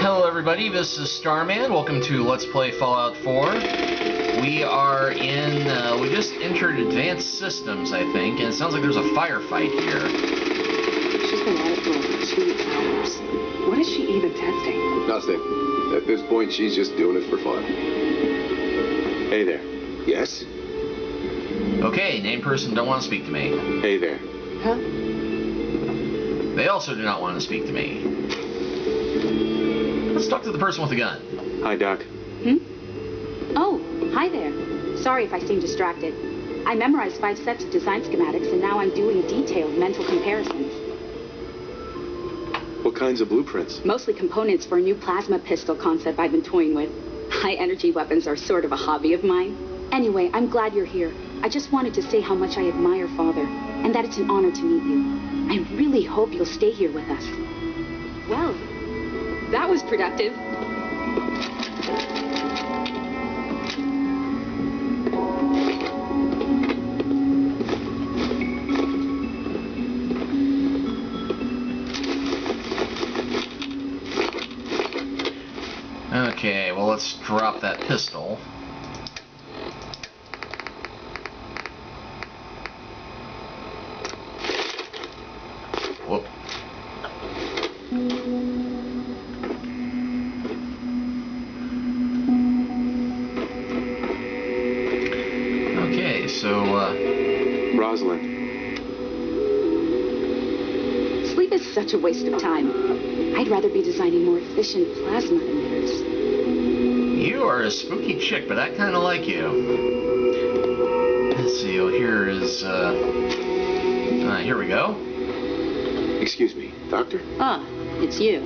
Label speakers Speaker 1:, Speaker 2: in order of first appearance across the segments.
Speaker 1: Hello everybody, this is Starman. Welcome to Let's Play Fallout 4. We are in, we just entered Advanced Systems, I think, and it sounds like there's a firefight here.
Speaker 2: She's been at it for over 2 hours. What is she even testing?
Speaker 3: Nothing. At this point, she's just doing it for fun. Hey there. Yes?
Speaker 1: Okay, named person don't want to speak to me.
Speaker 3: Hey there.
Speaker 2: Huh?
Speaker 1: They also do not want to speak to me. Let's talk to the person with the gun.
Speaker 3: Hi, Doc.
Speaker 2: Oh, hi there. Sorry if I seem distracted. I memorized 5 sets of design schematics, and now I'm doing detailed mental comparisons.
Speaker 3: What kinds of blueprints?
Speaker 2: Mostly components for a new plasma pistol concept I've been toying with. High-energy weapons are sort of a hobby of mine. Anyway, I'm glad you're here. I just wanted to say how much I admire Father, and that it's an honor to meet you. I really hope you'll stay here with us. Well, that was productive.
Speaker 1: Okay, well let's drop that pistol. Whoop. Okay, so,
Speaker 3: Rosalind.
Speaker 2: Sleep is such a waste of time. I'd rather be designing more efficient plasma emitters.
Speaker 1: you are a spooky chick, but I kind of like you. Let's see, here is, here we go.
Speaker 3: Excuse me, Doctor?
Speaker 4: Ah, it's you.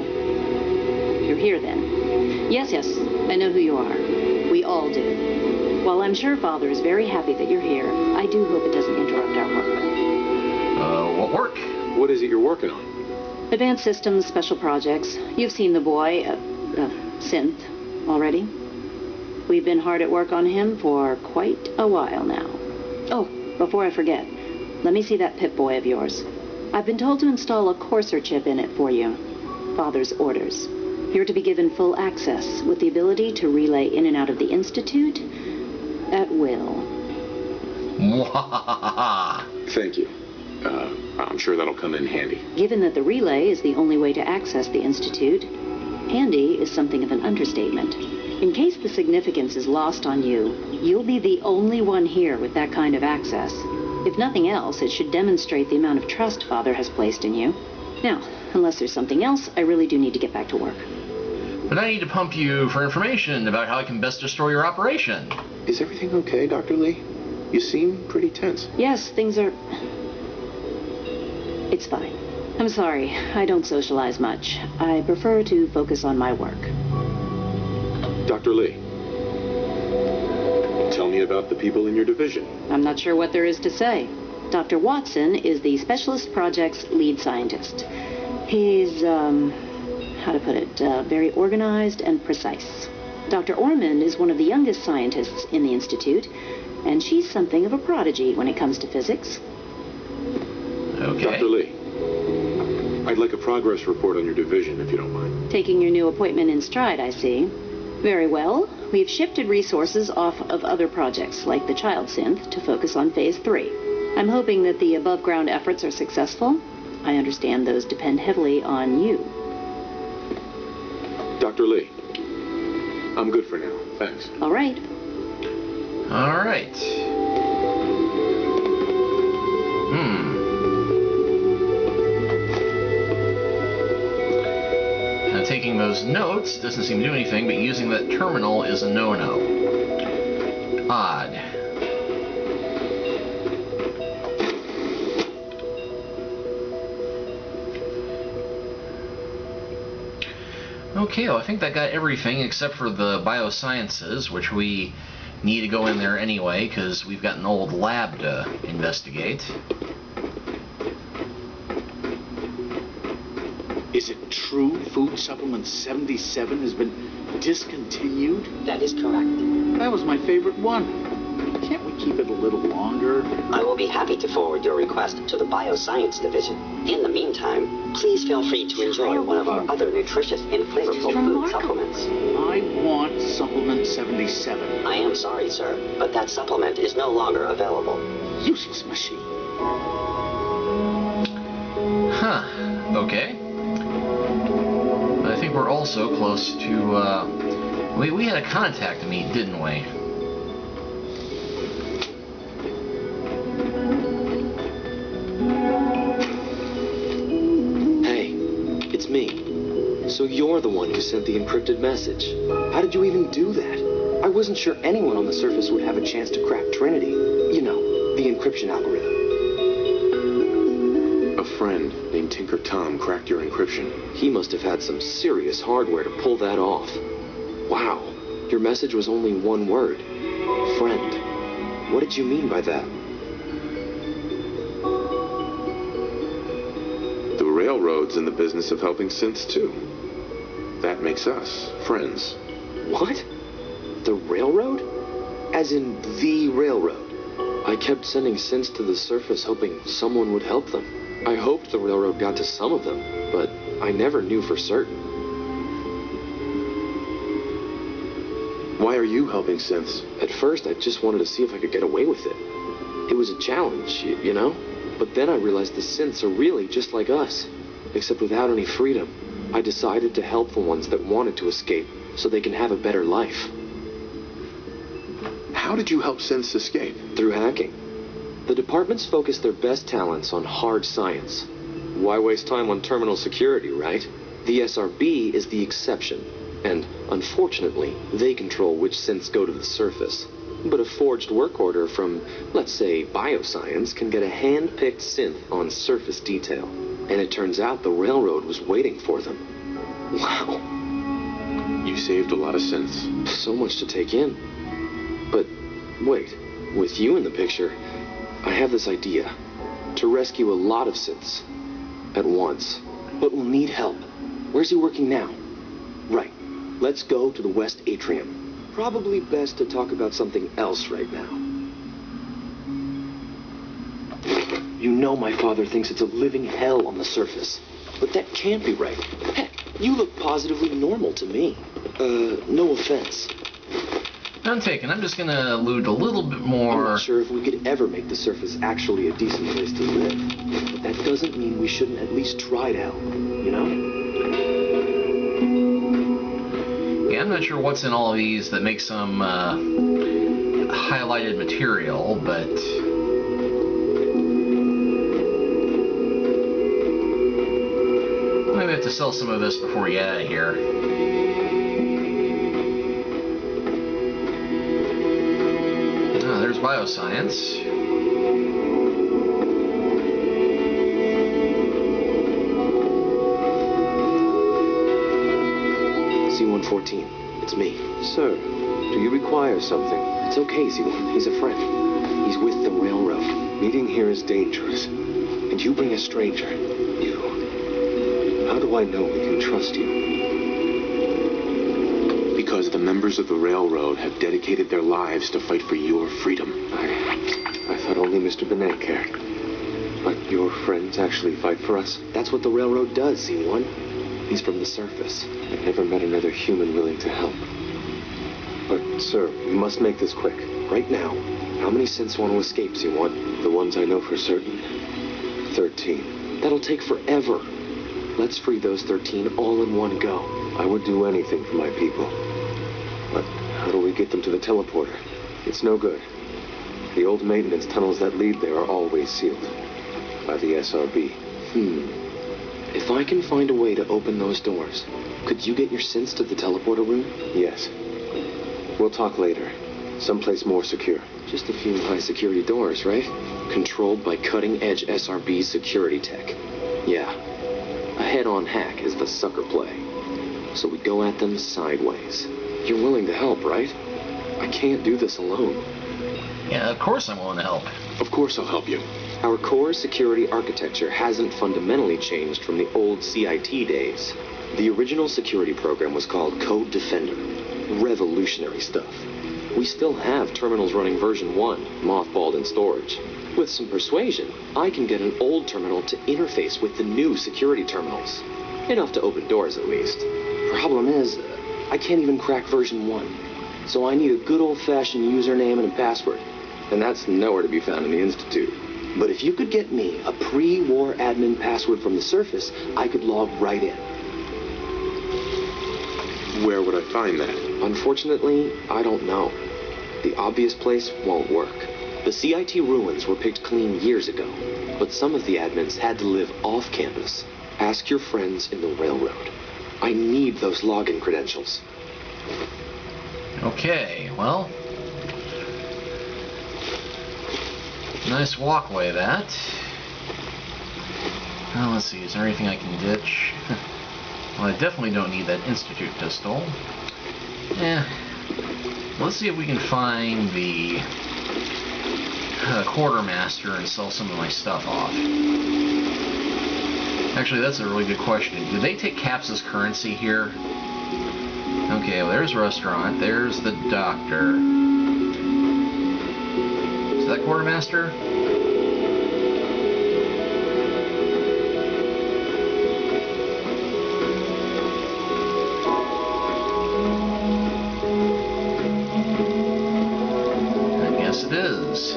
Speaker 4: You're here then. Yes, I know who you are. We all do. While I'm sure Father is very happy that you're here, I do hope it doesn't interrupt our work.
Speaker 1: What work?
Speaker 3: What is it you're working on?
Speaker 4: Advanced Systems, Special Projects. You've seen the boy, Synth, already. We've been hard at work on him for quite a while now. Oh, before I forget, let me see that Pip-Boy of yours. I've been told to install a courser chip in it for you. Father's orders. You're to be given full access with the ability to relay in and out of the Institute at will.
Speaker 3: Thank you. I'm sure that'll come in handy.
Speaker 4: Given that the relay is the only way to access the Institute, handy is something of an understatement. In case the significance is lost on you, you'll be the only one here with that kind of access. If nothing else, it should demonstrate the amount of trust Father has placed in you. Now, unless there's something else, I really do need to get back to work.
Speaker 1: But I need to pump you for information about how I can best destroy your operation.
Speaker 3: Is everything okay, Dr. Lee? You seem pretty tense.
Speaker 4: Yes, things are... It's fine. I'm sorry, I don't socialize much. I prefer to focus on my work.
Speaker 3: Dr. Lee, tell me about the people in your division.
Speaker 4: I'm not sure what there is to say. Dr. Watson is the Specialist Project's lead scientist. He's, how to put it, very organized and precise. Dr. Ormond is one of the youngest scientists in the Institute, and she's something of a prodigy when it comes to physics.
Speaker 1: Okay.
Speaker 3: Dr. Lee, I'd like a progress report on your division, if you don't mind.
Speaker 4: Taking your new appointment in stride, I see. Very well. We've shifted resources off of other projects, like the child synth, to focus on Phase 3. I'm hoping that the above-ground efforts are successful. I understand those depend heavily on you.
Speaker 3: Dr. Lee, I'm good for now. Thanks.
Speaker 4: All right.
Speaker 1: All right. Now, taking those notes doesn't seem to do anything, but using that terminal is a no-no. Odd. Okay, well, I think that got everything except for the biosciences, which we need to go in there anyway, because we've got an old lab to investigate.
Speaker 5: Is it true food supplement 77 has been discontinued?
Speaker 6: That is correct.
Speaker 5: That was my favorite one. Can't we keep it a little longer?
Speaker 6: I will be happy to forward your request to the Bioscience Division. In the meantime, please feel free to enjoy one of our other nutritious and flavorful food supplements.
Speaker 5: I want supplement 77.
Speaker 6: I am sorry, sir, but that supplement is no longer available.
Speaker 5: Useless machine.
Speaker 1: Huh. Okay. I think we're also close to, we had a contact to meet, didn't we?
Speaker 7: Hey, it's me. So you're the one who sent the encrypted message. How did you even do that? I wasn't sure anyone on the surface would have a chance to crack Trinity. You know, the encryption algorithm.
Speaker 3: A friend named Tinker Tom cracked your encryption.
Speaker 7: He must have had some serious hardware to pull that off. Wow, your message was only one word. Friend. What did you mean by that?
Speaker 3: The railroad's in the business of helping synths too. That makes us friends.
Speaker 7: What? The railroad? As in the railroad? I kept sending synths to the surface hoping someone would help them. I hoped the railroad got to some of them, but I never knew for certain.
Speaker 3: Why are you helping synths?
Speaker 7: At first, I just wanted to see if I could get away with it. It was a challenge, you know? But then I realized the synths are really just like us, except without any freedom. I decided to help the ones that wanted to escape so they can have a better life.
Speaker 3: How did you help synths escape?
Speaker 7: Through hacking. The departments focus their best talents on hard science. Why waste time on terminal security, right? The SRB is the exception, and unfortunately, they control which synths go to the surface. But a forged work order from, let's say, Bioscience can get a hand-picked synth on surface detail. And it turns out the railroad was waiting for them. Wow.
Speaker 3: You saved a lot of synths.
Speaker 7: So much to take in. But wait, with you in the picture, I have this idea. To rescue a lot of synths at once. But we'll need help. Where's he working now? Right. Let's go to the West Atrium. Probably best to talk about something else right now. You know my father thinks it's a living hell on the surface. But that can't be right. Heck, you look positively normal to me. No offense.
Speaker 1: None taken. I'm just going to allude a little bit more.
Speaker 7: I'm not sure if we could ever make the surface actually a decent place to live. But that doesn't mean we shouldn't at least try to help, you know?
Speaker 1: Yeah, I'm not sure what's in all of these that makes them highlighted material, but maybe I have to sell some of this before we get out of here. Ah, there's Bioscience.
Speaker 7: C-114, it's me. Sir, do you require something? It's okay, C-1. He's a friend. He's with the railroad. Meeting here is dangerous. And you bring a stranger. You. How do I know we can trust you?
Speaker 3: Because the members of the railroad have dedicated their lives to fight for your freedom.
Speaker 7: I thought only Mr. Benet cared. But your friends actually fight for us? That's what the railroad does, C-1. He's from the surface. I've never met another human willing to help. But, sir, we must make this quick. Right now, how many synths want to escape, C-1? The ones I know for certain? 13. That'll take forever. Let's free those 13 all in one go. I would do anything for my people. But how do we get them to the teleporter? It's no good. The old maintenance tunnels that lead there are always sealed. By the SRB. If I can find a way to open those doors, could you get your synths to the teleporter room? Yes. We'll talk later. Someplace more secure. Just a few high-security doors, right? Controlled by cutting-edge SRB security tech. Yeah. A head-on hack is the sucker play. So we go at them sideways. You're willing to help, right? I can't do this alone.
Speaker 1: Yeah, of course I'm willing to help.
Speaker 3: Of course I'll help you.
Speaker 7: Our core security architecture hasn't fundamentally changed from the old CIT days. The original security program was called Code Defender. Revolutionary stuff. We still have terminals running version 1, mothballed in storage. With some persuasion, I can get an old terminal to interface with the new security terminals. Enough to open doors, at least. Problem is, I can't even crack version 1. So I need a good old-fashioned username and a password. And that's nowhere to be found in the Institute. But if you could get me a pre-war admin password from the surface, I could log right in.
Speaker 3: Where would I find that?
Speaker 7: Unfortunately, I don't know. The obvious place won't work. The CIT ruins were picked clean years ago, but some of the admins had to live off campus. Ask your friends in the railroad. I need those login credentials.
Speaker 1: Okay, well. Nice walkway, that. Now, let's see, is there anything I can ditch? Well, I definitely don't need that Institute pistol. Let's see if we can find the quartermaster and sell some of my stuff off. Actually, that's a really good question. Do they take caps as currency here? Okay, well, there's restaurant. There's the doctor. Is that quartermaster?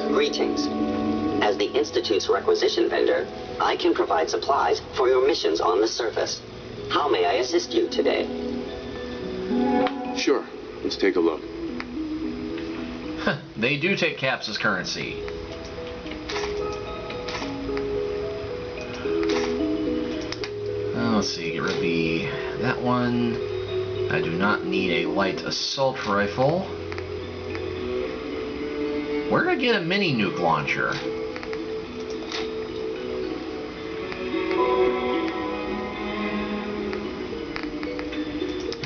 Speaker 6: Greetings. As the Institute's requisition vendor, I can provide supplies for your missions on the surface. How may I assist you today?
Speaker 3: Sure. Let's take a look.
Speaker 1: They do take caps as currency. Let's see, get rid of that one. I do not need a light assault rifle. Where did I get a mini nuke launcher?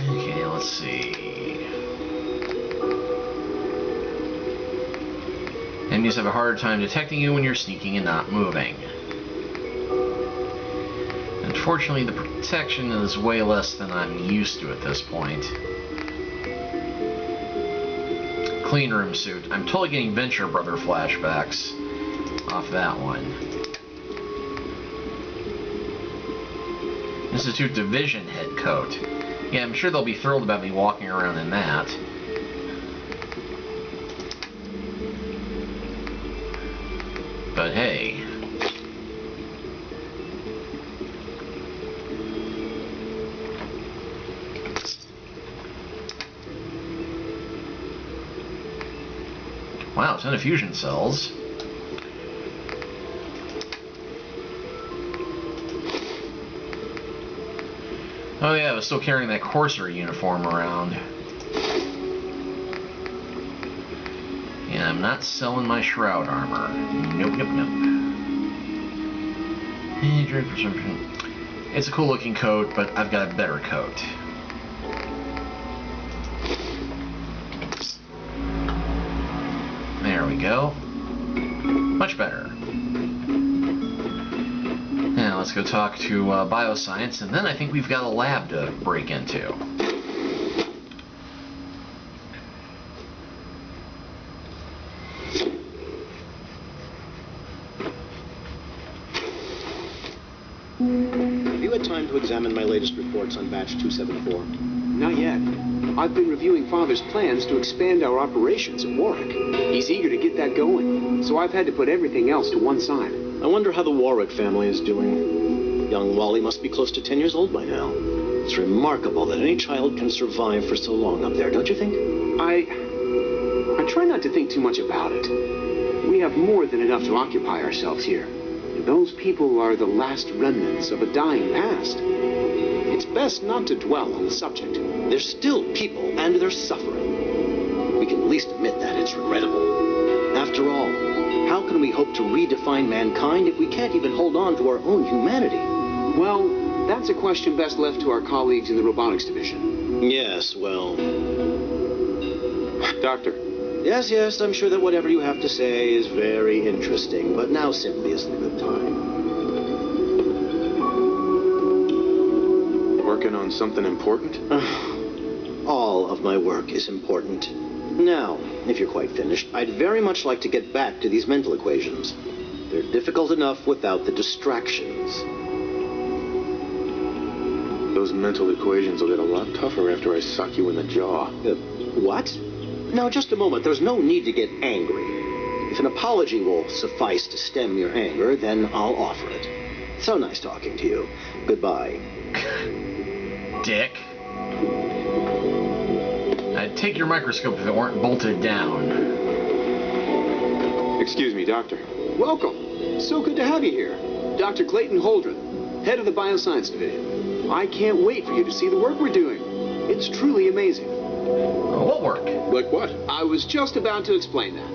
Speaker 1: Okay, let's see. Enemies have a harder time detecting you when you're sneaking and not moving. Unfortunately, the protection is way less than I'm used to at this point. Clean room suit. I'm totally getting Venture Brother flashbacks off that one. Institute Division head coat. Yeah, I'm sure they'll be thrilled about me walking around in that. But hey. Wow, 10 fusion cells. Oh yeah, I was still carrying that Courser uniform around. And I'm not selling my Shroud armor. Nope, nope, nope. It's a cool looking coat, but I've got a better coat. There we go. Much better. Now let's go talk to Bioscience, and then I think we've got a lab to break into.
Speaker 8: Have you had time to examine my latest reports on batch 274?
Speaker 9: Not yet. I've been reviewing Father's plans to expand our operations at Warwick. He's eager to get that going, so I've had to put everything else to one side.
Speaker 8: I wonder how the Warwick family is doing. Young Wally must be close to 10 years old by now. It's remarkable that any child can survive for so long up there, don't you think?
Speaker 9: I try not to think too much about it. We have more than enough to occupy ourselves here. Those people are the last remnants of a dying past. It's best not to dwell on the subject.
Speaker 8: They're still people, and they're suffering. We can at least admit that it's regrettable. After all, how can we hope to redefine mankind if we can't even hold on to our own humanity?
Speaker 9: Well, that's a question best left to our colleagues in the robotics division.
Speaker 8: Yes, well...
Speaker 3: Doctor,
Speaker 8: Yes, yes, I'm sure that whatever you have to say is very interesting, but now simply isn't a good time.
Speaker 3: Working on something important?
Speaker 8: All of my work is important. Now, if you're quite finished, I'd very much like to get back to these mental equations. They're difficult enough without the distractions.
Speaker 3: Those mental equations will get a lot tougher after I sock you in the jaw.
Speaker 8: What? Now, just a moment. There's no need to get angry. If an apology will suffice to stem your anger, then I'll offer it. So nice talking to you. Goodbye.
Speaker 1: Dick. I'd take your microscope if it weren't bolted down.
Speaker 3: Excuse me, Doctor.
Speaker 9: Welcome. So good to have you here. Dr. Clayton Holdren, head of the Bioscience Division. I can't wait for you to see the work we're doing. It's truly amazing.
Speaker 1: What work?
Speaker 9: Like what? I was just about to explain that.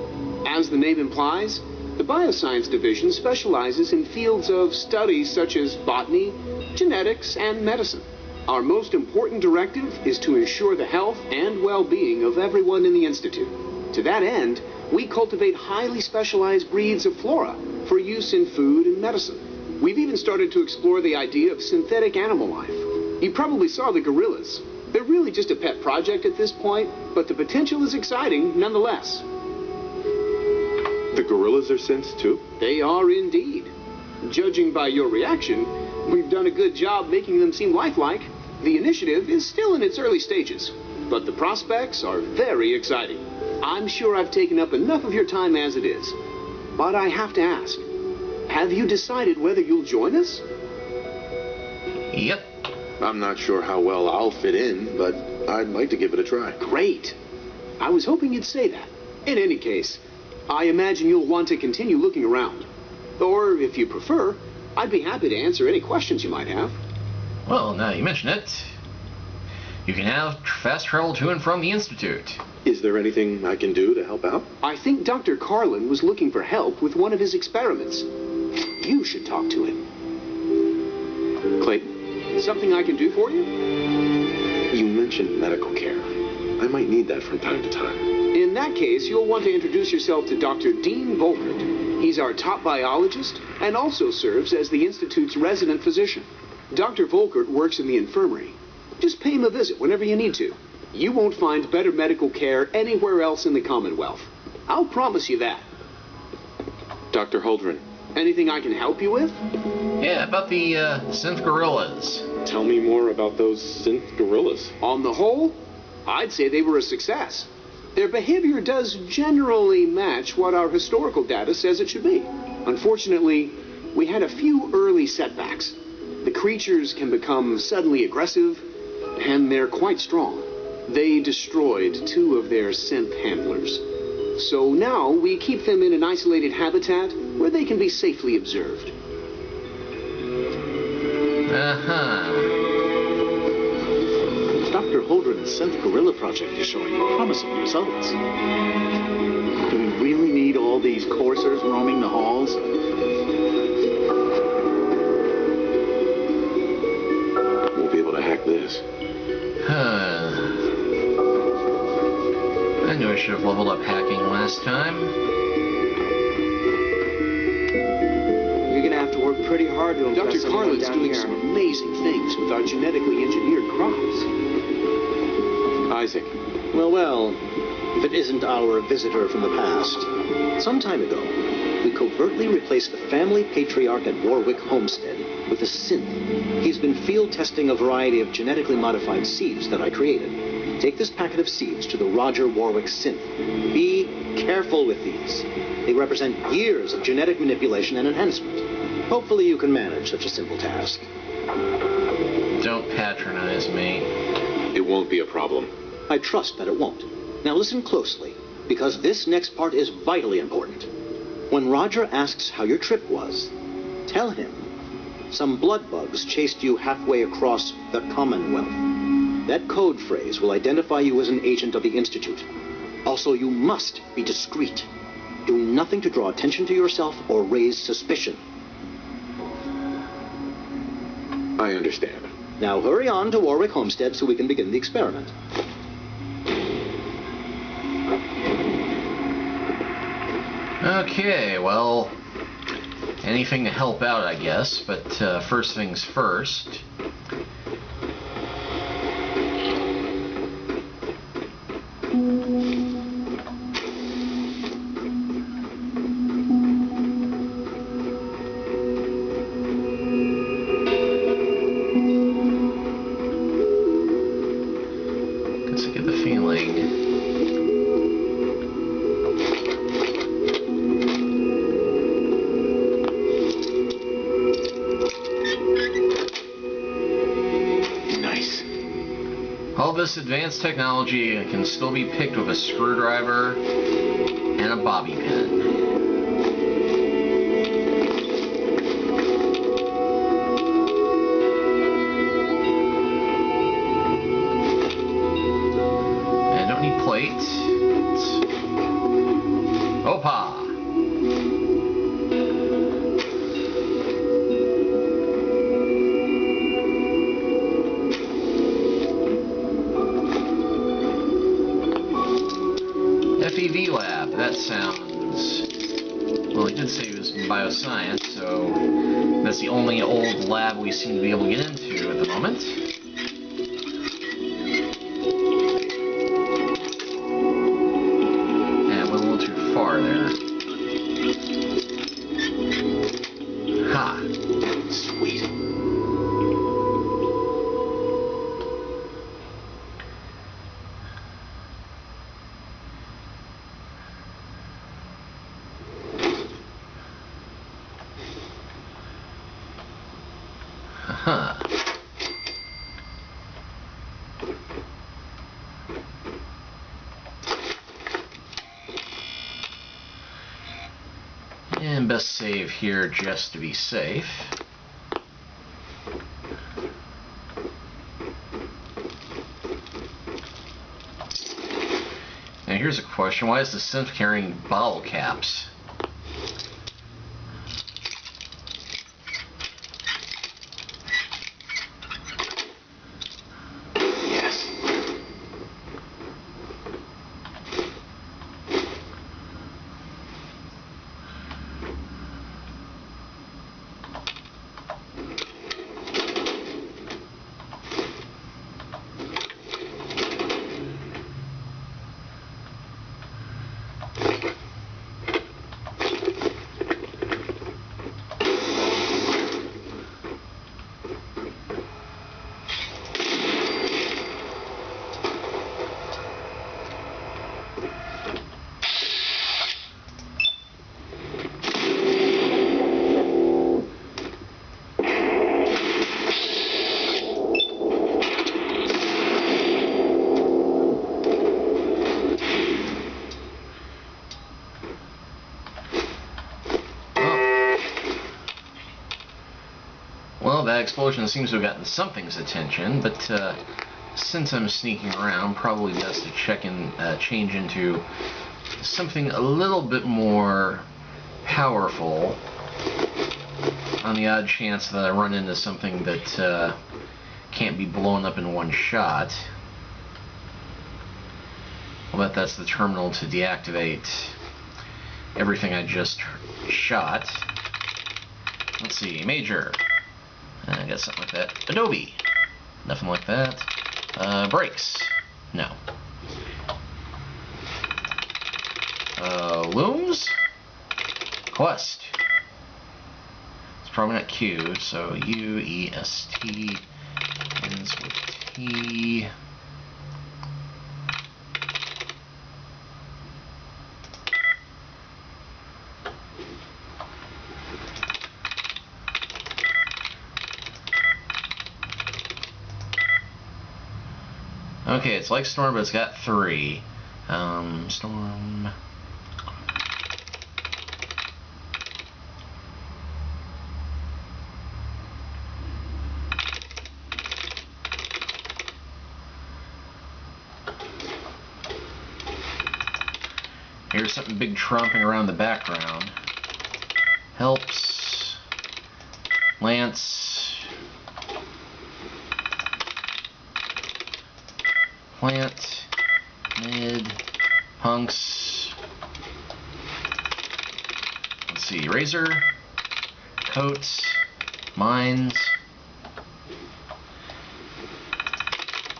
Speaker 9: As the name implies, the Bioscience Division specializes in fields of studies such as botany, genetics, and medicine. Our most important directive is to ensure the health and well-being of everyone in the Institute. To that end, we cultivate highly specialized breeds of flora for use in food and medicine. We've even started to explore the idea of synthetic animal life. You probably saw the gorillas. They're really just a pet project at this point, but the potential is exciting nonetheless.
Speaker 3: The gorillas are synths too?
Speaker 9: They are indeed. Judging by your reaction, we've done a good job making them seem lifelike. The initiative is still in its early stages, but the prospects are very exciting. I'm sure I've taken up enough of your time as it is. But I have to ask, have you decided whether you'll join us?
Speaker 1: Yep.
Speaker 3: I'm not sure how well I'll fit in, but I'd like to give it a try.
Speaker 9: Great. I was hoping you'd say that. In any case, I imagine you'll want to continue looking around. Or, if you prefer, I'd be happy to answer any questions you might have.
Speaker 1: Well, now you mention it, you can have fast travel to and from the Institute.
Speaker 3: Is there anything I can do to help out?
Speaker 9: I think Dr. Carlin was looking for help with one of his experiments. You should talk to him. Clayton, something I can do for you?
Speaker 3: You mentioned medical care. I might need that from time to time.
Speaker 9: In that case, you'll want to introduce yourself to Dr. Dean Volkert. He's our top biologist and also serves as the Institute's resident physician. Dr. Volkert works in the infirmary. Just pay him a visit whenever you need to. You won't find better medical care anywhere else in the Commonwealth. I'll promise you that.
Speaker 3: Dr. Holdren.
Speaker 9: Anything I can help you with?
Speaker 1: Yeah, about the synth gorillas.
Speaker 3: Tell me more about those synth gorillas.
Speaker 9: On the whole, I'd say they were a success. Their behavior does generally match what our historical data says it should be. Unfortunately, we had a few early setbacks. The creatures can become suddenly aggressive, and they're quite strong. They destroyed 2 of their synth handlers. So now we keep them in an isolated habitat where they can be safely observed.
Speaker 8: Dr. Holdren's synth gorilla project is showing promising results.
Speaker 5: Do we really need all these coursers roaming the halls?
Speaker 3: We'll be able to hack this.
Speaker 1: I knew I should have leveled up hacking last time.
Speaker 10: You're gonna have to work pretty hard to impress
Speaker 9: Dr.
Speaker 10: someone
Speaker 9: Carlin's
Speaker 10: down
Speaker 9: doing
Speaker 10: here.
Speaker 9: some amazing things with our genetically engineered crops.
Speaker 3: Isaac.
Speaker 8: Well, if it isn't our visitor from the past. Some time ago, we covertly replaced the family patriarch at Warwick Homestead with a synth. He's been field testing a variety of genetically modified seeds that I created. Take this packet of seeds to the Roger Warwick synth. Be careful with these. They represent years of genetic manipulation and enhancement. Hopefully you can manage such a simple task.
Speaker 1: Don't patronize me.
Speaker 3: It won't be a problem.
Speaker 8: I trust that it won't. Now listen closely, because this next part is vitally important. When Roger asks how your trip was, tell him some blood bugs chased you halfway across the Commonwealth. That code phrase will identify you as an agent of the Institute. Also, you must be discreet. Do nothing to draw attention to yourself or raise suspicion.
Speaker 3: I understand.
Speaker 8: Now hurry on to Warwick Homestead so we can begin the experiment.
Speaker 1: Okay, well, anything to help out, I guess, but first things first. Guess I get the feeling. All this advanced technology can still be picked with a screwdriver and a bobby pin. And I don't need plates. Opa! FEV Lab, that sounds... Well, he did say he was in bioscience, so that's the only old lab we seem to be able to get into at the moment. Yeah, went a little too far there. Ha! Sweet. Huh. And best save here just to be safe. Now here's a question, why is the synth carrying bottle caps? Well, that explosion seems to have gotten something's attention, but since I'm sneaking around, probably best to change into something a little bit more powerful on the odd chance that I run into something that can't be blown up in one shot. I'll bet that's the terminal to deactivate everything I just shot. Let's see, Major. I got something like that. Adobe. Nothing like that. Brakes. No. Looms? Quest. It's probably not Q, so U-E-S-T ends with T. Okay, it's like Storm, but it's got 3. Storm. Here's something big tromping around the background. Helps. Lance. Plant, mid, punks, see, razor, coats, mines.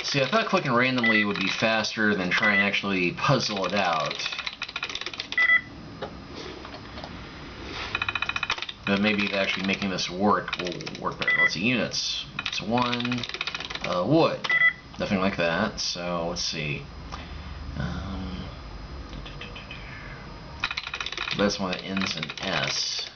Speaker 1: See, I thought clicking randomly would be faster than trying to actually puzzle it out. But maybe actually making this work will work better. Let's see, units. It's 1, wood. Nothing like that, so let's see. That's one that ends in S.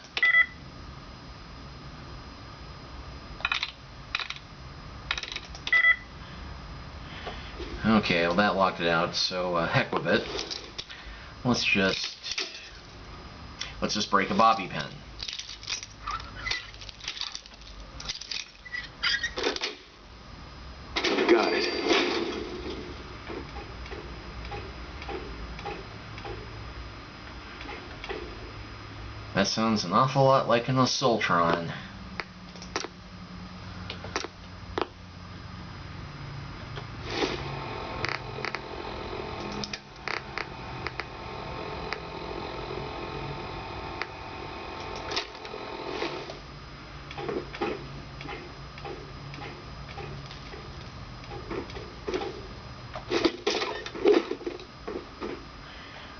Speaker 1: Okay, well that locked it out, so heck with it. Let's just break a bobby pin.
Speaker 3: Got it.
Speaker 1: That sounds an awful lot like an Assaultron.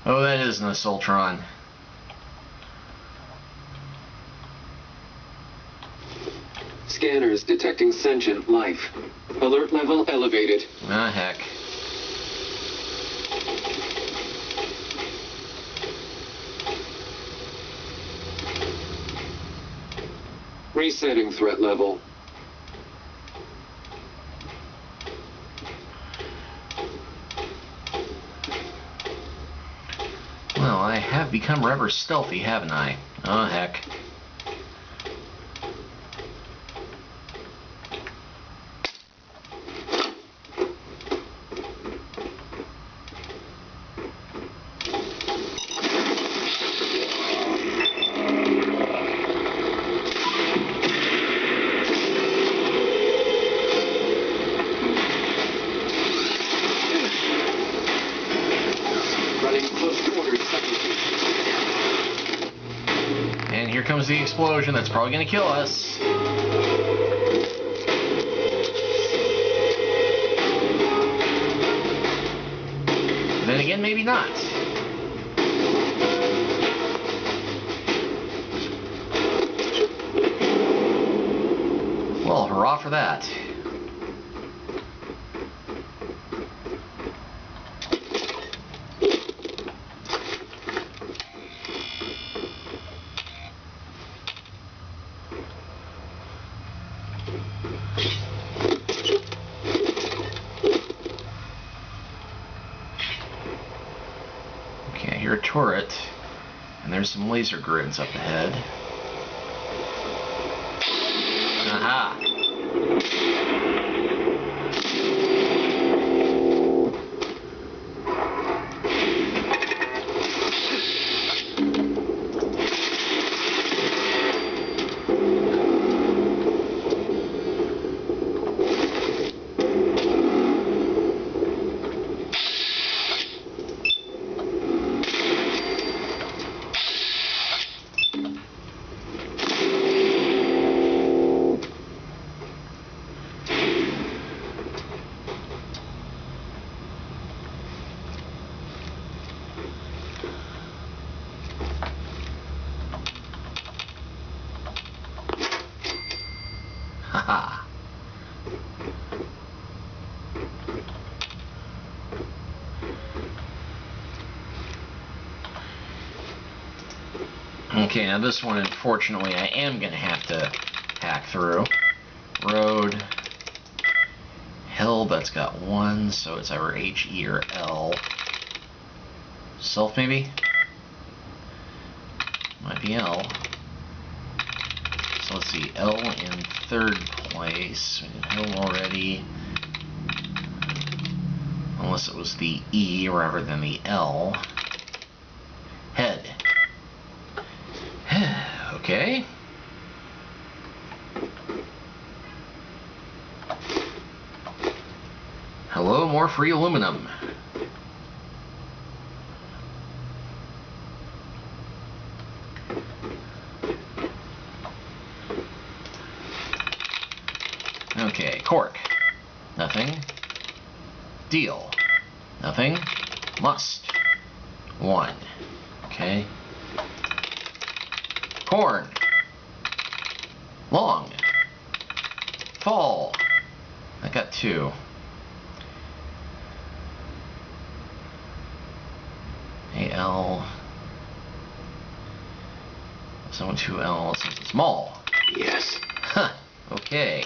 Speaker 1: Oh, that is an Assaultron.
Speaker 3: Scanners detecting sentient life. Alert level elevated.
Speaker 1: Ah, heck.
Speaker 3: Resetting threat level.
Speaker 1: Well, I have become rather stealthy, haven't I? Oh, heck. And here comes the explosion that's probably going to kill us. Then again, maybe not. Well, hurrah for that. Okay, I hear a turret, and there's some laser grids up ahead. Aha! Haha. Okay, now this one, unfortunately, I am going to have to hack through. Road. Hill, that's got 1, so it's either H, E, or L. Self, maybe? Might be L. So let's see, L in 3rd place. Hill already. Unless it was the E rather than the L. Head. Okay. Hello, more free aluminum. Cork. Nothing. Deal. Nothing. Must. 1. Okay. Corn. Long. Fall. I got 2. AL. Someone 2 L's. Small.
Speaker 3: Yes.
Speaker 1: Huh. Okay.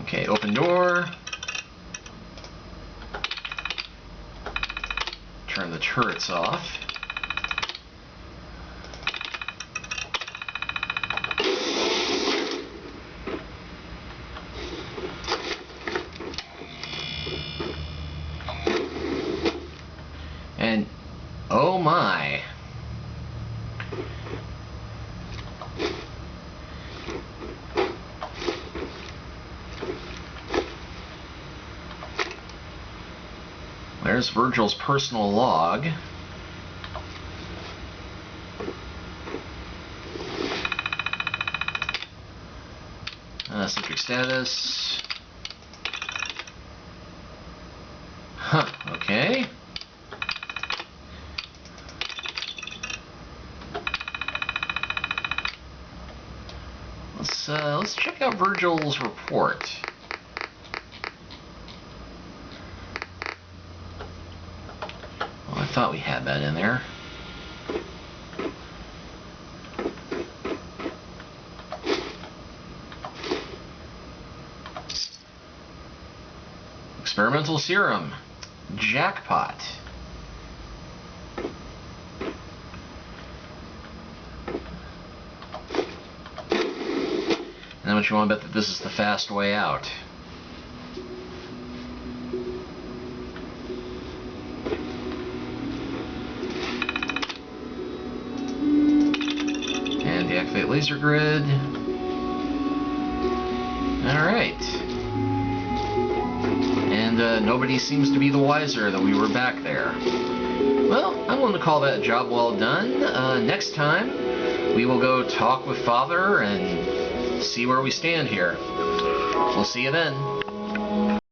Speaker 1: Okay, open door. Turn the turrets off. And oh my. There's Virgil's personal log. Subject status. Huh, okay. Let's check out Virgil's report. Well, I thought we had that in there. Experimental serum. Jackpot. And how much you want to bet that this is the fast way out? And deactivate laser grid. Alright. And nobody seems to be the wiser that we were back there. Well, I'm going to call that a job well done. Next time, we will go talk with Father and see where we stand here. We'll see you then.